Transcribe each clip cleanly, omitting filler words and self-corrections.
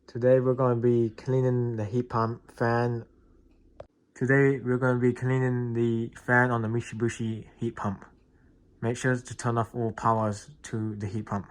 Today we're going to be cleaning the heat pump fan. Today we're going to be cleaning the fan on the Mitsubishi heat pump. Make sure to turn off all powers to the heat pump.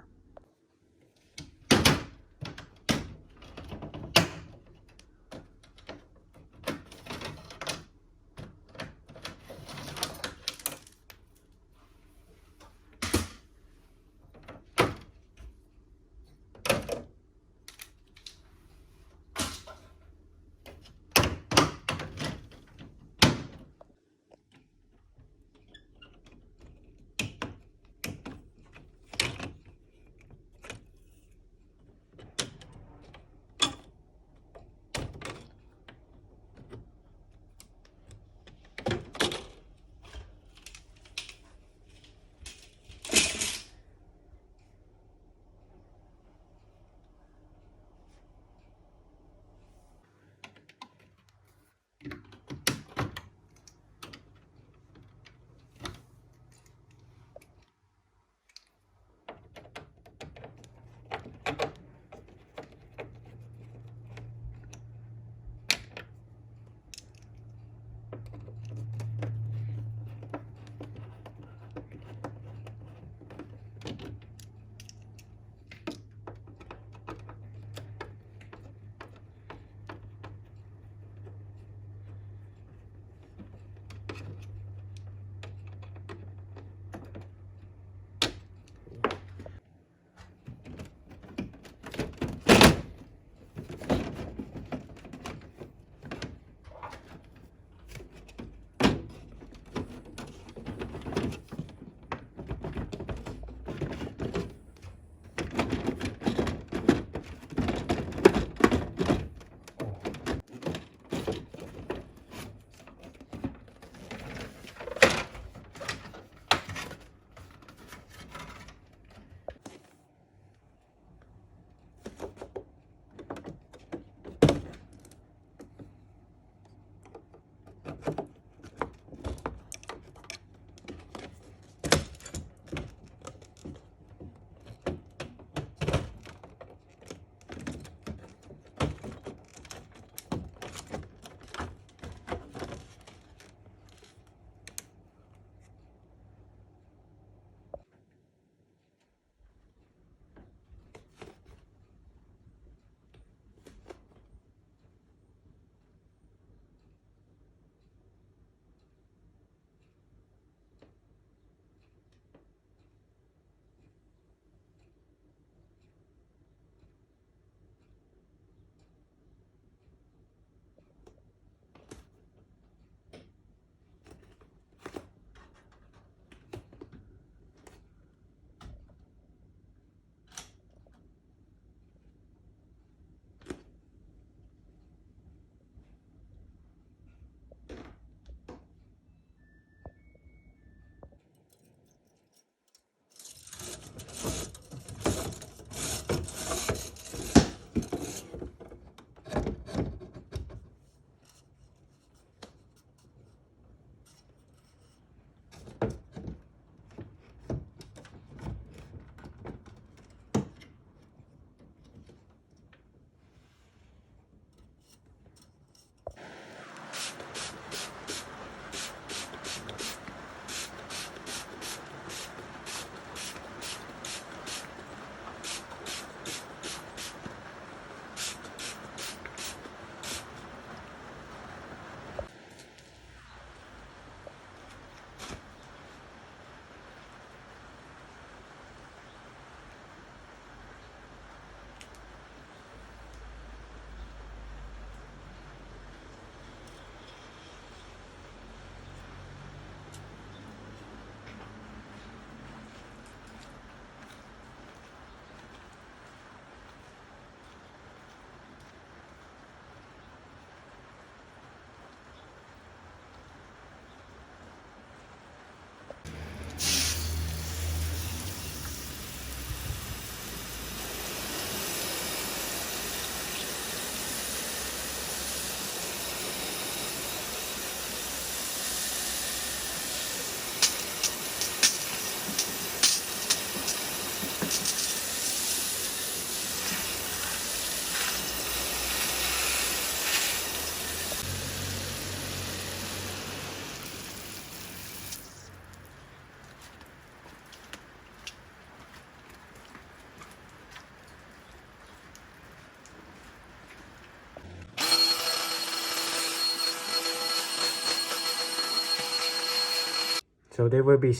So there will be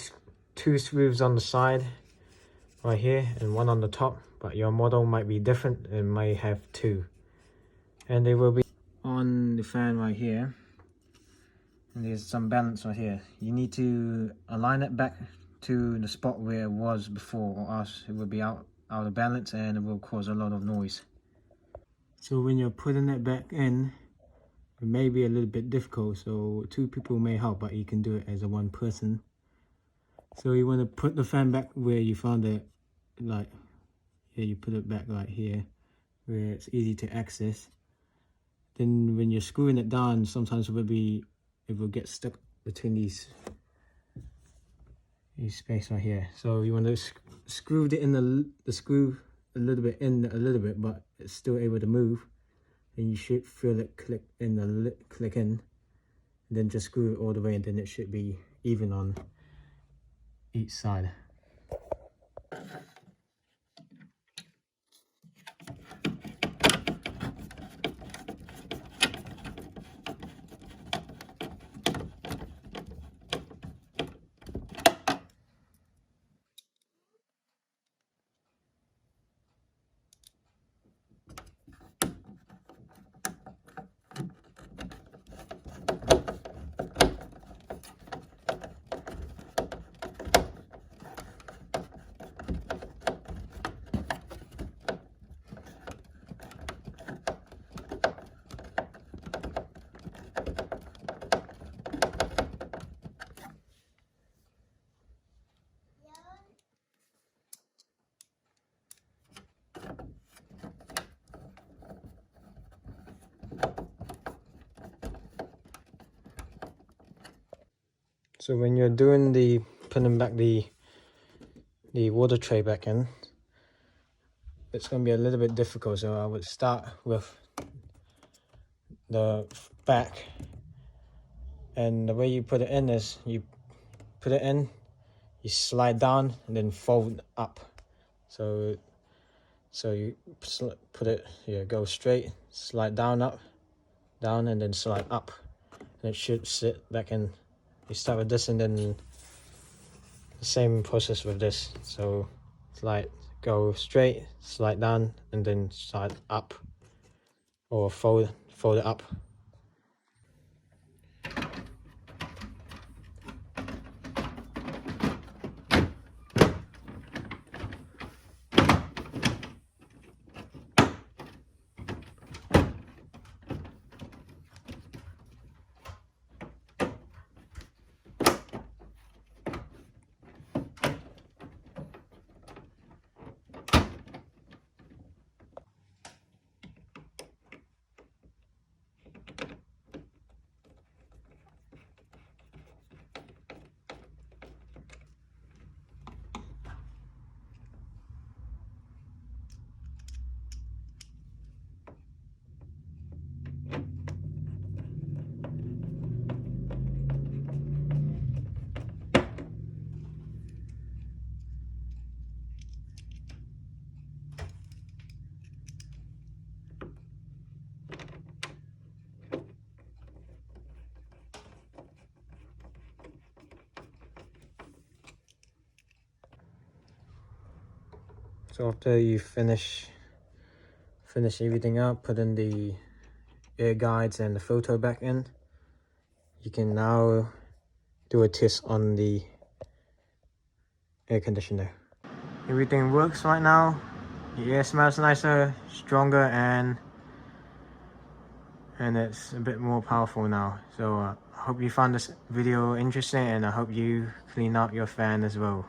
2 screws on the side right here and 1 on the top, but your model might be different and might have 2. And they will be on the fan right here, and there's some balance right here. You need to align it back to the spot where it was before, or else it will be out of balance and it will cause a lot of noise. So when you're putting it back in, it may be a little bit difficult, so 2 people may help, but you can do it as a 1 person. So you want to put the fan back where you found it, like here, you put it back right here where it's easy to access. Then when you're screwing it down, sometimes it will get stuck between these space right here. So you want to screw it in the screw a little bit, but it's still able to move. And you should feel it click in, and then just screw it all the way, and then it should be even on each side. So when you're doing putting back the water tray back in, it's going to be a little bit difficult. So I would start with the back, and the way you put it in is you put it in, you slide down and then fold up. So you put it here, go straight, slide down, up, down, and then slide up, and it should sit back in. You start with this, and then the same process with this. So go straight, slide down, and then slide up, or fold it up. So after you finish everything up, put in the air guides and the filter back in, you can now do a test on the air conditioner. Everything works right now. The air smells nicer, stronger, and it's a bit more powerful now. So I hope you found this video interesting, and I hope you clean up your fan as well.